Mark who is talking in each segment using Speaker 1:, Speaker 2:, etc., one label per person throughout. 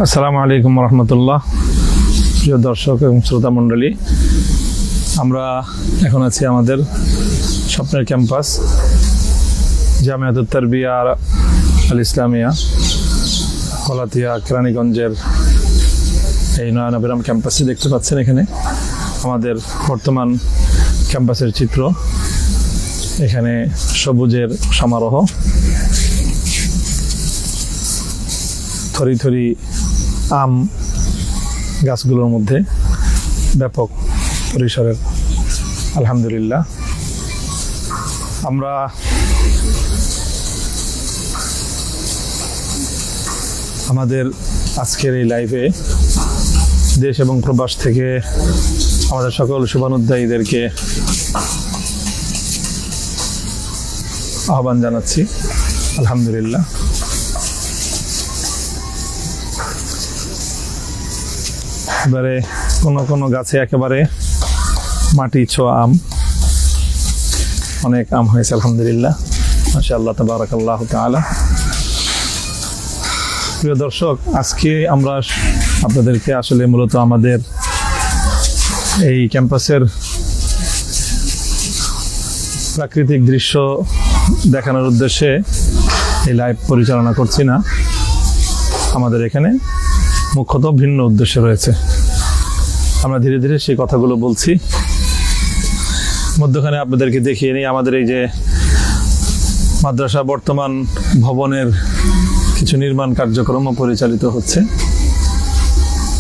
Speaker 1: আসসালামু আলাইকুম রহমতুল্লাহ। প্রিয় দর্শক এবং শ্রোতা মণ্ডলী, আমরা এখন আছি আমাদের স্বপ্নের ক্যাম্পাস জামিয়াতুত তারবিয়া আল ইসলামিয়া গলাতিয়া কেরানীগঞ্জের এই নয়নাভিরাম ক্যাম্পাসে দেখতে পাচ্ছেন। এখানে আমাদের বর্তমান ক্যাম্পাসের চিত্র। এখানে সবুজের সমারোহ, থরি থরি আম গাছগুলোর মধ্যে ব্যাপক পরিসরের আলহামদুলিল্লাহ। আমরা আমাদের আজকের এই লাইভে দেশ এবং প্রবাস থেকে আমাদের সকল শুভানুধ্যায়ীদেরকে আহ্বান জানাচ্ছি। আলহামদুলিল্লাহ। এবারে কোনো গাছে একেবারে মাটি ছোঁয়া আম, অনেক আম হয়েছে আলহামদুলিল্লাহ, মাশাআল্লাহ তাবারাকাল্লাহ তাআলা। প্রিয় দর্শক, আজকে আমরা আপনাদেরকে আসলে মূলত আমাদের এই ক্যাম্পাসের প্রাকৃতিক দৃশ্য দেখানোর উদ্দেশ্যে এই লাইভ পরিচালনা করছি না। আমাদের এখানে মুখ্যত ভিন্ন উদ্দেশ্য রয়েছে। আমরা ধীরে ধীরে সেই কথাগুলো বলছি। মধ্যখানে আপনাদেরকে দেখিয়ে নিই আমাদের এই যে মাদ্রাসা বর্তমান ভবনের কিছু নির্মাণ কার্যক্রমও পরিচালিত হচ্ছে।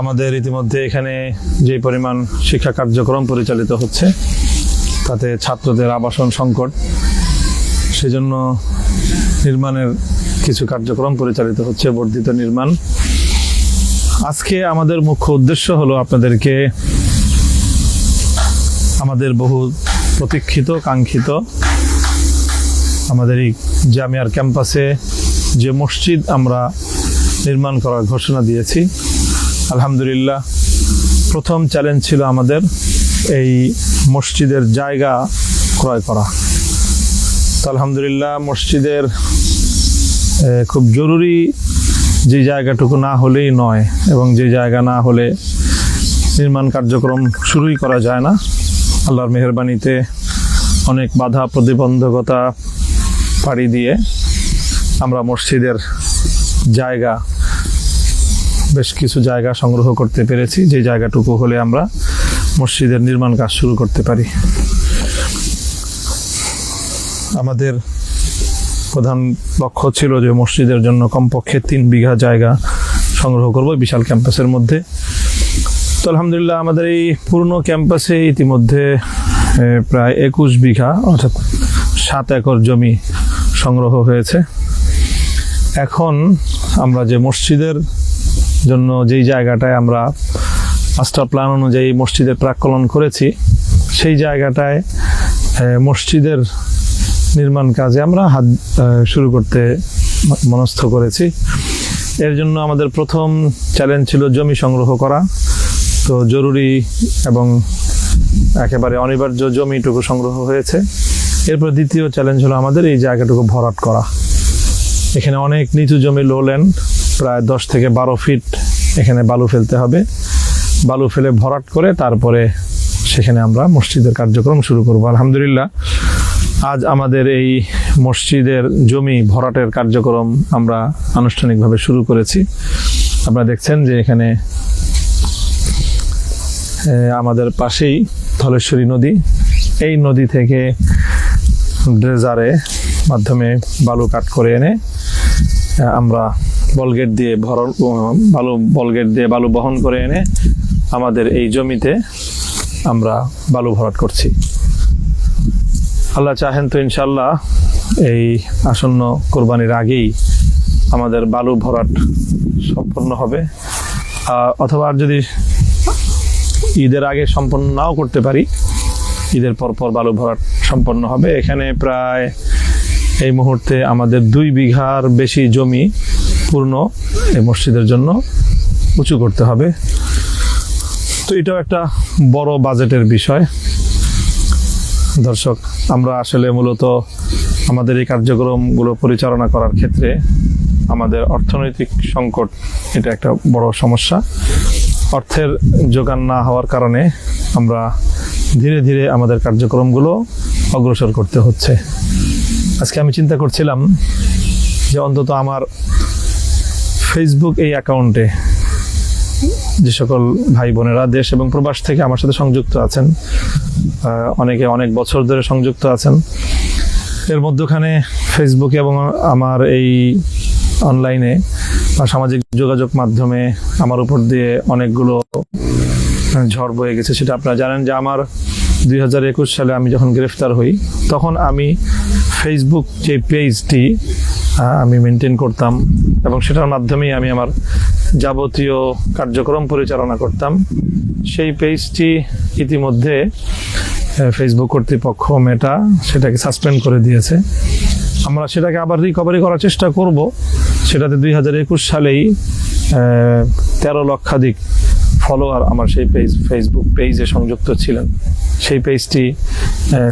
Speaker 1: আমাদের ইতিমধ্যে এখানে যে পরিমাণ শিক্ষা কার্যক্রম পরিচালিত হচ্ছে তাতে ছাত্রদের আবাসন সংকট, সেজন্য নির্মাণের কিছু কার্যক্রম পরিচালিত হচ্ছে, বর্ধিত নির্মাণ। আজকে আমাদের মুখ্য উদ্দেশ্য হলো আপনাদেরকে আমাদের বহু প্রতীক্ষিত কাঙ্ক্ষিত আমাদের এই জামিয়ার ক্যাম্পাসে যে মসজিদ আমরা নির্মাণ করার ঘোষণা দিয়েছি, আলহামদুলিল্লাহ প্রথম চ্যালেঞ্জ ছিল আমাদের এই মসজিদের জায়গা ক্রয় করা। তো আলহামদুলিল্লাহ মসজিদের খুব জরুরি যে জায়গাটুকু না হলেই নয়, এবং যে জায়গা না হলে নির্মাণ কার্যক্রম শুরুই করা যায় না। আল্লাহর মেহেরবানিতে অনেক বাধা প্রতিবন্ধকতা পাড়ি দিয়ে আমরা মসজিদের জায়গা, বেশ কিছু জায়গা সংগ্রহ করতে পেরেছি, যে জায়গাটুকু হলে আমরা মসজিদের নির্মাণ কাজ শুরু করতে পারি। আমাদের প্রধান লক্ষ্য ছিল যে মসজিদের জন্য কমপক্ষে 3 বিঘা জায়গা সংগ্রহ করব বিশাল ক্যাম্পাসের মধ্যে। তো আলহামদুলিল্লাহ আমাদের এই পূর্ণ ক্যাম্পাসে ইতিমধ্যে প্রায় 21 বিঘা অর্থাৎ 7 একর জমি সংগ্রহ হয়েছে। এখন আমরা যে মসজিদের জন্য যেই জায়গাটায় আমরা মাস্টার প্ল্যান অনুযায়ী মসজিদের প্রাক্কলন করেছি, সেই জায়গাটায় মসজিদের নির্মাণ কাজে আমরা হাত শুরু করতে মনস্থ করেছি। এর জন্য আমাদের প্রথম চ্যালেঞ্জ ছিল জমি সংগ্রহ করা। তো জরুরি এবং একেবারে অনিবার্য জমিটুকু সংগ্রহ হয়েছে। এরপর দ্বিতীয় চ্যালেঞ্জ হলো আমাদের এই জায়গাটুকু ভরাট করা। এখানে অনেক নিচু জমি, লো ল্যান্ড, প্রায় 10 থেকে 12 ফিট এখানে বালু ফেলতে হবে। বালু ফেলে ভরাট করে তারপরে সেখানে আমরা মসজিদের কার্যক্রম শুরু করব। আলহামদুলিল্লাহ আজ আমাদের এই মসজিদের জমি ভরাটের কার্যক্রম আমরা আনুষ্ঠানিকভাবে শুরু করেছি। আপনারা দেখছেন যে এখানে আমাদের পাশেই ধলেশ্বরী নদী, এই নদী থেকে ড্রেজারে মাধ্যমে বালু কাট করে এনে আমরা বলগেট দিয়ে বালু বহন করে এনে আমাদের এই জমিতে আমরা বালু ভরাট করছি। আল্লাহ চাহেন তো ইনশাল্লাহ এই আসন্ন কোরবানির আগেই আমাদের বালু ভরাট সম্পন্ন হবে, অথবা আর যদি ঈদের আগে সম্পন্ন নাও করতে পারি, ঈদের পরপর বালু ভরাট সম্পন্ন হবে। এখানে প্রায় এই মুহূর্তে আমাদের 2 বিঘার বেশি জমি পূর্ণ এই মসজিদের জন্য উঁচু করতে হবে। তো এটাও একটা বড় বাজেটের বিষয়। দর্শক, আমরা আসলে মূলত আমাদের এই কার্যক্রমগুলো পরিচালনা করার ক্ষেত্রে আমাদের অর্থনৈতিক সংকট, এটা একটা বড় সমস্যা। অর্থের যোগান না হওয়ার কারণে আমরা ধীরে ধীরে আমাদের কার্যক্রমগুলো অগ্রসর করতে হচ্ছে। আজকে আমি চিন্তা করছিলাম যে অন্তত আমার ফেসবুক এই অ্যাকাউন্টে যে সকল ভাই বোনেরা দেশ এবং প্রবাস থেকে আমার সাথে সংযুক্ত আছেন, অনেকে অনেক বছর ধরে সংযুক্ত আছেন, এর মধ্যখানে ফেসবুকে এবং আমার এই অনলাইনে বা সামাজিক যোগাযোগ মাধ্যমে আমার উপর দিয়ে অনেকগুলো ঝড় বয়ে গেছে। সেটা আপনারা জানেন যে আমার 2021 সালে আমি যখন গ্রেফতার হই, তখন আমি ফেসবুক যে পেজটি আমি মেনটেন করতাম এবং সেটার মাধ্যমেই আমি আমার যাবতীয় কার্যক্রম পরিচালনা করতাম। সেই পেজটি ইতিমধ্যে ফেসবুক কর্তৃপক্ষ মেটা সেটাকে সাসপেন্ড করে দিয়েছে। আমরা সেটাকে আবার রিকভারি করার চেষ্টা করব। সেটাতে 2021 সালেই 13 লক্ষাধিক ফলোয়ার আমার সেই ফেসবুক পেজে সংযুক্ত ছিলেন। সেই পেজটি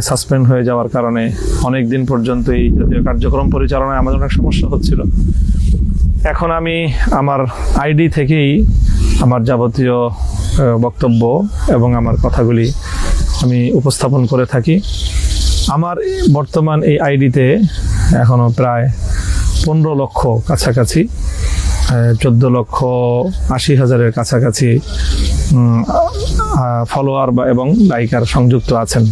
Speaker 1: সাসপেন্ড হয়ে যাওয়ার কারণে অনেক দিন পর্যন্ত এই জাতীয় কার্যক্রম পরিচালনায় আমাদের অনেক সমস্যা হচ্ছিল। এখন আমি আমার আইডি থেকেই আমার যাবতীয় বক্তব্য এবং আমার কথাগুলি আমি উপস্থাপন করে থাকি। আমার বর্তমান এই আইডিতে এখনও প্রায় 15 লক্ষ কাছাকাছি, 14,80,000-এর কাছাকাছি ফলোয়ার এবং লাইকার সংযুক্ত আছেন।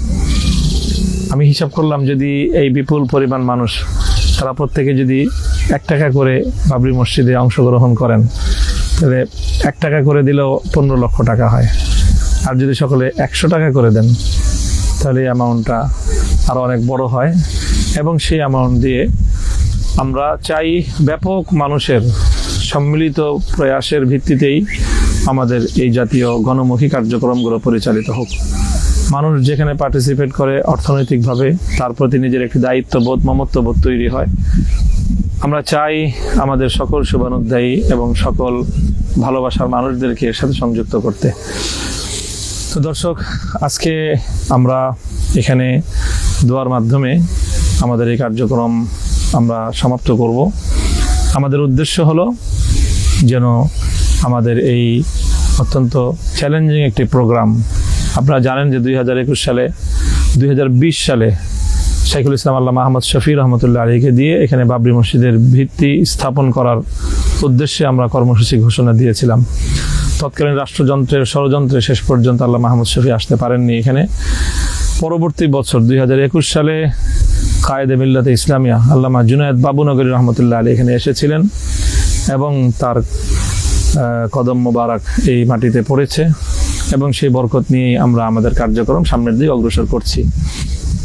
Speaker 1: আমি হিসাব করলাম, যদি এই বিপুল পরিমাণ মানুষ তারা প্রত্যেকে যদি 1 টাকা করে বাবরি মসজিদে অংশগ্রহণ করেন, তাহলে 1 টাকা করে দিলেও 15 লক্ষ টাকা হয়। আর যদি সকলে 100 টাকা করে দেন, তাহলে এই অ্যামাউন্টটা আরও অনেক বড় হয়। এবং সেই অ্যামাউন্ট দিয়ে আমরা চাই ব্যাপক মানুষের সম্মিলিত প্রয়াসের ভিত্তিতেই আমাদের এই জাতীয় গণমুখী কার্যক্রমগুলো পরিচালিত হোক। মানুষ যেখানে পার্টিসিপেট করে অর্থনৈতিকভাবে, তার প্রতি নিজের একটি দায়িত্ববোধ, মমত্ববোধ তৈরি হয়। আমরা চাই আমাদের সকল শুভানুধ্যায়ী এবং সকল ভালোবাসার মানুষদেরকে এর সাথে সংযুক্ত করতে। তো দর্শক, আজকে আমরা এখানে দোয়ার মাধ্যমে আমাদের এই কার্যক্রম আমরা সমাপ্ত করব। আমাদের উদ্দেশ্য হলো যেন আমাদের এই অত্যন্ত চ্যালেঞ্জিং একটি প্রোগ্রাম, আপনারা জানেন যে 2020 সালে শাইখুল ইসলাম আল্লামা আহমদ শফি রহমতুল্লাহ আলাইহিকে দিয়ে এখানে বাবরি মসজিদের ভিত্তি স্থাপন করার উদ্দেশ্যে আমরা কর্মসূচি ঘোষণা দিয়েছিলাম। তৎকালীন রাষ্ট্রযন্ত্রের ষড়যন্ত্রে শেষ পর্যন্ত আল্লামা আহমদ শফি আসতে পারেননি এখানে। পরবর্তী বছর 2021 সালে কায়েদে মিল্লাতে ইসলামিয়া আল্লামা জুনায়েদ বাবুনগরী রহমতুল্লাহ আলাইহি এখানে এসেছিলেন এবং তার কদম মোবারক এই মাটিতে পড়েছে এবং সেই বরকত নিয়েই আমরা আমাদের কার্যক্রম সামনের দিকে অগ্রসর করছি।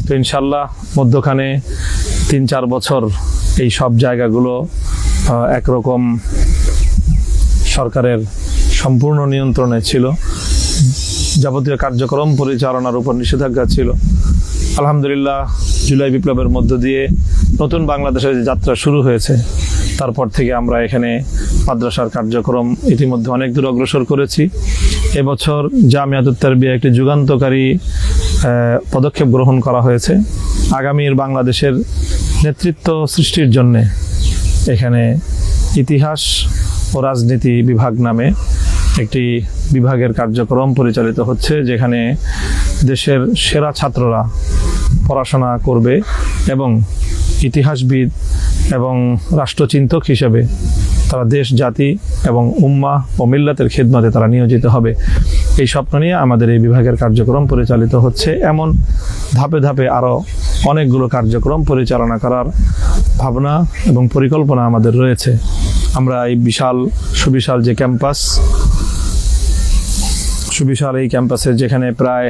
Speaker 1: তো ইনশাল্লাহ মধ্যখানে 3-4 বছর এই সব জায়গাগুলো একরকম সরকারের সম্পূর্ণ নিয়ন্ত্রণে ছিল, যাবতীয় কার্যক্রম পরিচালনার উপর নিষেধাজ্ঞা ছিল। আলহামদুলিল্লাহ, জুলাই বিপ্লবের মধ্য দিয়ে নতুন বাংলাদেশের যে যাত্রা শুরু হয়েছে, তারপর থেকে আমরা এখানে মাদ্রাসার কার্যক্রম ইতিমধ্যে অনেক দূর অগ্রসর করেছি। এবছর জামিয়াতুত তারবিয়া একটি যুগান্তকারী পদক্ষেপ গ্রহণ করা হয়েছে। আগামীর বাংলাদেশের নেতৃত্ব সৃষ্টির জন্যে এখানে ইতিহাস ও রাজনীতি বিভাগ নামে একটি বিভাগের কার্যক্রম পরিচালিত হচ্ছে, যেখানে দেশের সেরা ছাত্ররা পড়াশোনা করবে এবং ইতিহাসবিদ এবং রাষ্ট্রচিন্তক হিসেবে তারা দেশ, জাতি এবং উম্মাহ ও মিল্লাতের খিদমতে তারা নিয়োজিত হবে। এই স্বপ্ন নিয়ে আমাদের এই বিভাগের কার্যক্রম পরিচালিত হচ্ছে। এমন ধাপে ধাপে আরও অনেকগুলো কার্যক্রম পরিচালনা করার ভাবনা এবং পরিকল্পনা আমাদের রয়েছে। আমরা এই সুবিশাল যে ক্যাম্পাস, সুবিশাল এই ক্যাম্পাসের যেখানে প্রায়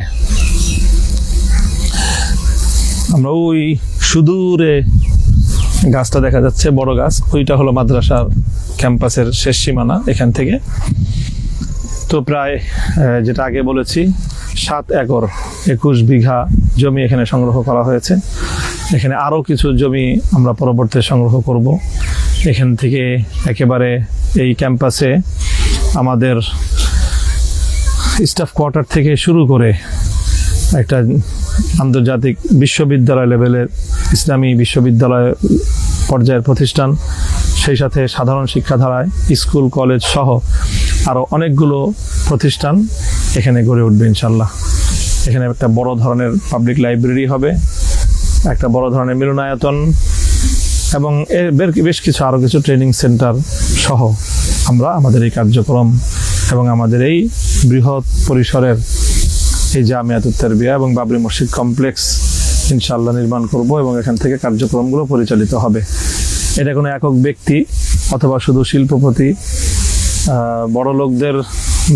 Speaker 1: আমরা ওই সুদূরে গাছটা দেখা যাচ্ছে, বড় গাছ, ওইটা হলো মাদ্রাসার ক্যাম্পাসের শেষ সীমানা এখান থেকে। তো প্রায় যেটা আগে বলেছি 7 একর 21 বিঘা জমি এখানে সংগ্রহ করা হয়েছে। এখানে আরও কিছু জমি আমরা পরবর্তীতে সংগ্রহ করব। এখান থেকে একেবারে এই ক্যাম্পাসে আমাদের স্টাফ কোয়ার্টার থেকে শুরু করে একটা আন্তর্জাতিক বিশ্ববিদ্যালয় লেভেলের ইসলামী বিশ্ববিদ্যালয় পর্যায়ের প্রতিষ্ঠান, সেই সাথে সাধারণ শিক্ষাধারায় স্কুল কলেজ সহ আরও অনেকগুলো প্রতিষ্ঠান এখানে গড়ে উঠবে ইনশাল্লাহ। এখানে একটা বড় ধরনের পাবলিক লাইব্রেরি হবে, একটা বড় ধরনের মিলনায়তন এবং এর বেশ কিছু আরও কিছু ট্রেনিং সেন্টার সহ আমরা আমাদের এই কার্যক্রম এবং আমাদের এই বৃহৎ পরিসরের এই জামিয়াতুত তারবিয়া এবং বাবরি মসজিদ কমপ্লেক্স ইনশাআল্লাহ নির্মাণ করব এবং এখান থেকে কার্যক্রমগুলো পরিচালিত হবে। এটা কোনো একক ব্যক্তি অথবা শুধু শিল্পপতি বড় লোকদের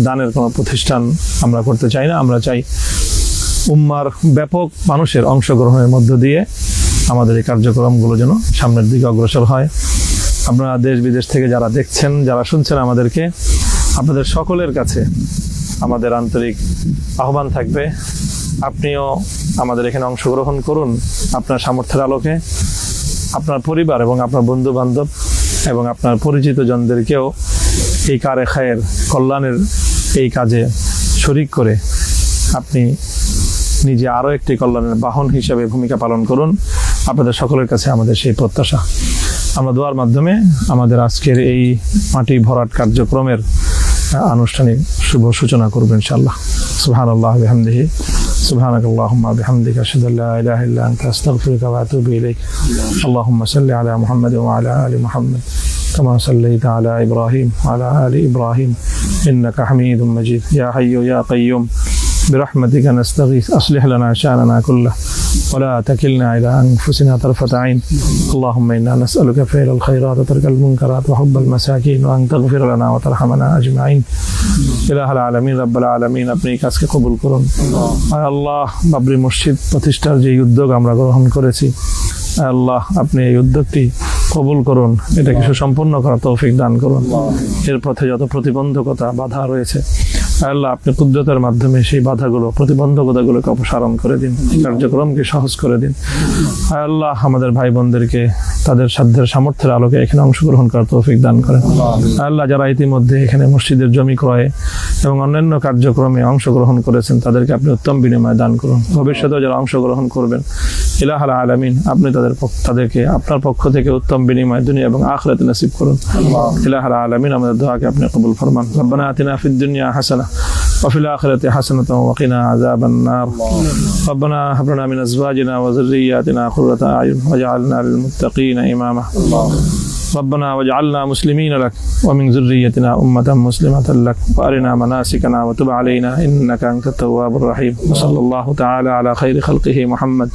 Speaker 1: দানের কোনো প্রতিষ্ঠান আমরা করতে চাই না। আমরা চাই উম্মার ব্যাপক মানুষের অংশগ্রহণের মধ্য দিয়ে আমাদের এই কার্যক্রমগুলো যেন সামনের দিকে অগ্রসর হয়। আপনারা দেশ বিদেশ থেকে যারা দেখছেন, যারা শুনছেন আমাদেরকে, আপনাদের সকলের কাছে আমাদের আন্তরিক আহ্বান থাকবে, আপনিও আমাদের এখানে অংশগ্রহণ করুন। আপনার সামর্থ্যের আলোকে আপনার পরিবার এবং আপনার বন্ধু বান্ধব এবং আপনার পরিচিত জনদেরকেও এই কারে খায়ের কল্যাণের এই কাজে শরিক করে আপনি নিজে আরও একটি কল্যাণের বাহন হিসেবে ভূমিকা পালন করুন। আপনাদের সকলের কাছে আমাদের সেই প্রত্যাশা। আমরা দোয়ার মাধ্যমে আমাদের আজকের এই মাটি ভরাট কার্যক্রমের আনুষ্ঠানিক শুভ সূচনা করব ইনশাআল্লাহ। সুবহানাল্লাহ ওয়া বিহামদিহি, সুবহানাকাল্লাহুম্মা ওয়া বিহামদিকা আশহাদু আল্লা ইলাহা ইল্লা আনতা আস্তাগফিরুকা ওয়া আতুবু ইলাইক। আল্লাহুম্মা সাল্লি আলা মুহাম্মাদ ওয়া আলা আলি মুহাম্মাদ কামা সাল্লাইতা আলা ইব্রাহিম ওয়া আলা আলি ইব্রাহিম ইন্নাকা হামিদুম মাজিদ। ইয়া হাইয়্যু ইয়া কাইয়্যুম برحمتك نستغيث أصلح لنا شأننا كله ولا تكلنا إلى أنفسنا طرفة عين. اللهم إنا نسألك فعل الخيرات وترك المنكرات وحب المساكين وأن تغفر لنا وترحمنا أجمعين. إله العالمين رب العالمين আপনি কাজকে কবুল করুন। আল্লাহ বাবরি মসজিদ প্রতিষ্ঠার যে উদ্যোগ আমরা গ্রহণ করেছি, আল্লাহ আপনি এই উদ্যোগটি কবুল করুন, এটাকে সুসম্পন্ন করার তৌফিক দান করুন। এর পথে যত প্রতিবন্ধকতা বাধা রয়েছে আল্লাহ আপনি কুদরতের মাধ্যমে সেই বাধাগুলো প্রতিবন্ধকতাগুলোকে অপসারণ করে দিন, কার্যক্রমকে সহজ করে দিন। আল্লাহ আমাদের ভাই বোনদেরকে তাদের সাধ্যের সামর্থ্যের আলোকে এখানে অংশগ্রহণ করার তৌফিক দান করেন। আল্লাহ যারা ইতিমধ্যে এখানে মসজিদের জমি ক্রয়ে এবং অন্যান্য কার্যক্রমে অংশগ্রহণ করেছেন তাদেরকে আপনি উত্তম বিনিময় দান করুন। ভবিষ্যতেও যারা অংশগ্রহণ করবেন ইলাহুল আলামিন আপনি তাদেরকে আপনার পক্ষ থেকে উত্তম বিনিময় দুনিয়া এবং আখিরাতে নসিব করুন। ইলাহুল আলামিন আমাদের দোয়াকে আপনি কবুল ফরমান। রব্বানা আতিনা ফিদ দুনিয়া হাসানাহ وفي الآخرة حسنة وقنا عذاب النار. ربنا هب لنا من أزواجنا وذرياتنا قرة أعين واجعلنا للمتقين إماما. ربنا واجعلنا مسلمين لك ومن ذريتنا أمة مسلمة لك وأرنا مناسكنا وتب علينا إنك أنت التواب الرحيم. وصلى الله تعالى على خير خلقه محمد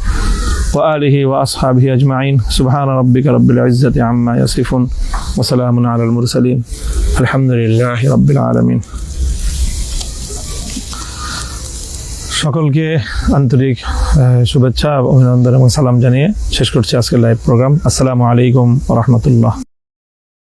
Speaker 1: وآله وأصحابه أجمعين. سبحان ربك رب العزة عما يصفون وسلام على المرسلين الحمد لله رب العالمين. সকলকে আন্তরিক শুভেচ্ছা, অভিনন্দন এবং সালাম জানিয়ে শেষ করছি আজকের লাইভ প্রোগ্রাম। আসসালামু আলাইকুম ওয়া রাহমাতুল্লাহ।